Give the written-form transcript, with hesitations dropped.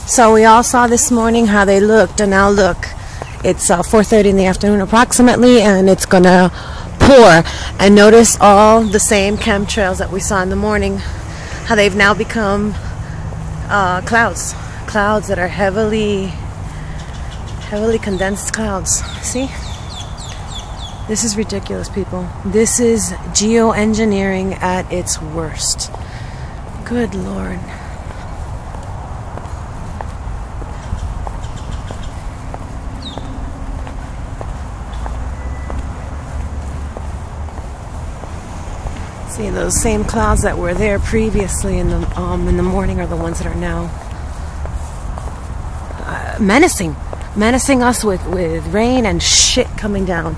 So we all saw this morning how they looked, and now look, it's 4:30 in the afternoon approximately, and it's gonna pour. And notice all the same chemtrails that we saw in the morning, how they've now become clouds that are heavily condensed clouds. See? This is ridiculous, people. This is geoengineering at its worst. Good Lord. See, those same clouds that were there previously in the morning are the ones that are now menacing us with rain and shit coming down.